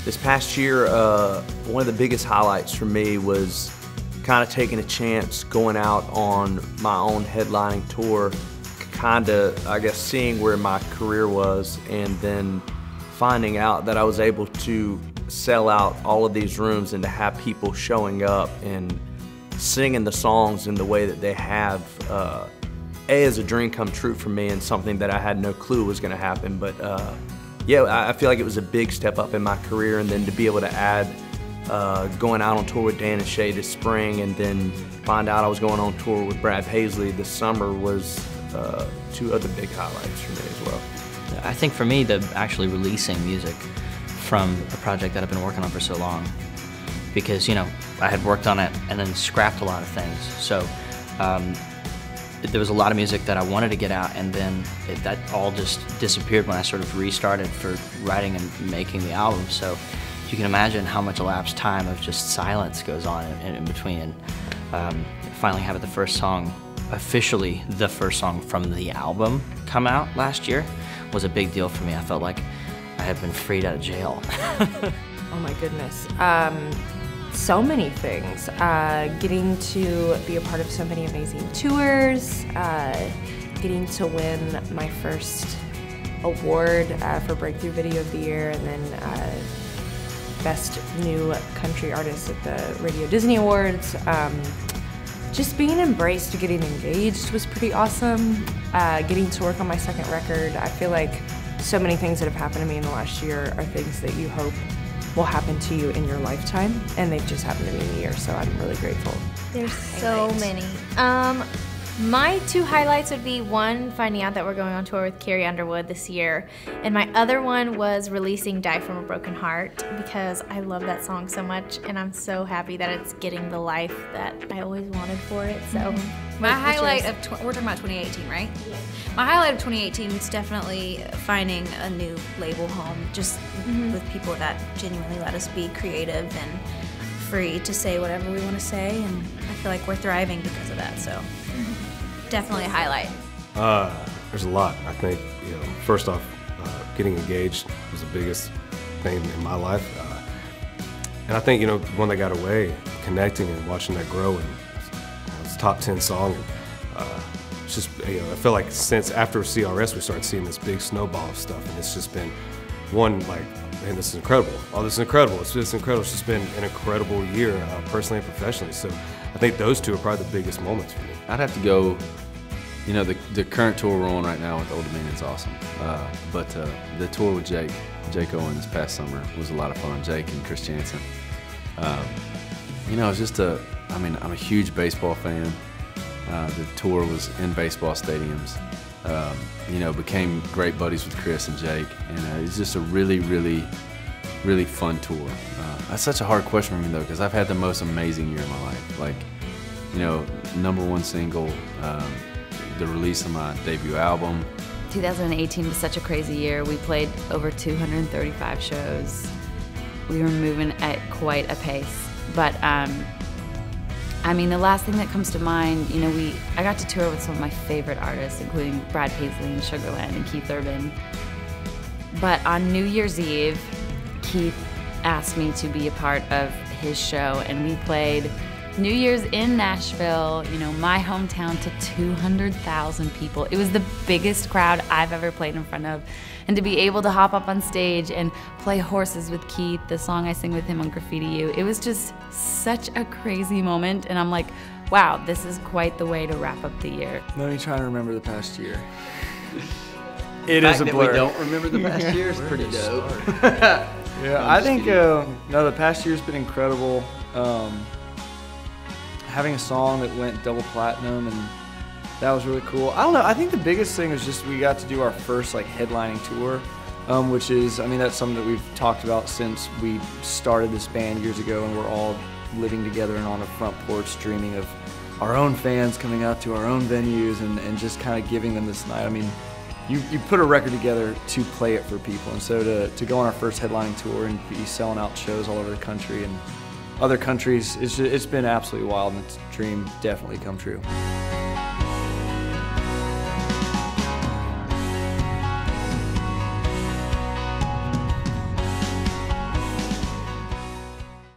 This past year, one of the biggest highlights for me was kind of taking a chance, going out on my own headlining tour, kind of, I guess, seeing where my career was, and then finding out that I was able to sell out all of these rooms and to have people showing up and singing the songs in the way that they have. Is a dream come true for me, and something that I had no clue was going to happen. But yeah, I feel like it was a big step up in my career, and then to be able to add going out on tour with Dan and Shay this spring, and then find out I was going on tour with Brad Paisley this summer was two other big highlights for me as well. I think for me, actually releasing music from a project that I've been working on for so long, because, you know, I had worked on it and then scrapped a lot of things. So there was a lot of music that I wanted to get out, and then that all just disappeared when I sort of restarted for writing and making the album. So you can imagine how much elapsed time of just silence goes on in between. And finally having the first song, officially the first song from the album, come out last year was a big deal for me. I felt like I had been freed out of jail. Oh my goodness. So many things. Getting to be a part of so many amazing tours, getting to win my first award for Breakthrough Video of the Year, and then Best New Country Artist at the Radio Disney Awards. Just being embraced, getting engaged was pretty awesome. Getting to work on my second record. I feel like so many things that have happened to me in the last year are things that you hope will happen to you in your lifetime, and they've just happened to me in a year, so I'm really grateful. There's so many. My two highlights would be, one, finding out that we're going on tour with Carrie Underwood this year, and my other one was releasing Die From a Broken Heart, because I love that song so much, and I'm so happy that it's getting the life that I always wanted for it. So my highlight of, we're talking about 2018, right? Yeah. My highlight of 2018 is definitely finding a new label home, just with people that genuinely let us be creative and free to say whatever we want to say, and I feel like we're thriving because of that, so definitely a highlight. There's a lot. I think, you know, first off, getting engaged was the biggest thing in my life, and I think, you know, one that got away, connecting and watching that grow, and it's a top 10 song. And, it's just, you know, I feel like since after CRS we started seeing this big snowball of stuff, and it's just been one, like, man, this is incredible. Oh, this is incredible. It's just incredible. It's just been an incredible year, personally and professionally. So I think those two are probably the biggest moments for me. I'd have to go, you know, the current tour we're on right now with Old Dominion's awesome. But the tour with Jake Owen this past summer was a lot of fun. Jake and Chris Jansen. You know, it's just I mean, I'm a huge baseball fan. The tour was in baseball stadiums. You know, became great buddies with Chris and Jake, and it's just a really, really, really fun tour. That's such a hard question for me though, because I've had the most amazing year of my life. Like, you know, #1 single, the release of my debut album. 2018 was such a crazy year. We played over 235 shows. We were moving at quite a pace, but I mean, the last thing that comes to mind, you know, I got to tour with some of my favorite artists, including Brad Paisley and Sugar Land and Keith Urban. But on New Year's Eve, Keith asked me to be a part of his show, and we played New Year's in Nashville, you know, my hometown, to 200,000 people. It was the biggest crowd I've ever played in front of. And to be able to hop up on stage and play Horses with Keith, the song I sing with him on Graffiti You, it was just such a crazy moment. And I'm like, wow, this is quite the way to wrap up the year. Let me try and remember the past year. It is a blur. The fact that we don't remember the past year is pretty dope. Yeah, I think, no, the past year's been incredible. Having a song that went double platinum, and that was really cool. I don't know, I think the biggest thing was just we got to do our first like headlining tour, which is, I mean, that's something that we've talked about since we started this band years ago, and we're all living together and on a front porch dreaming of our own fans coming out to our own venues and just kind of giving them this night. I mean, you put a record together to play it for people, and so to go on our first headlining tour and be selling out shows all over the country and other countries, it's been absolutely wild, and it's a dream definitely come true.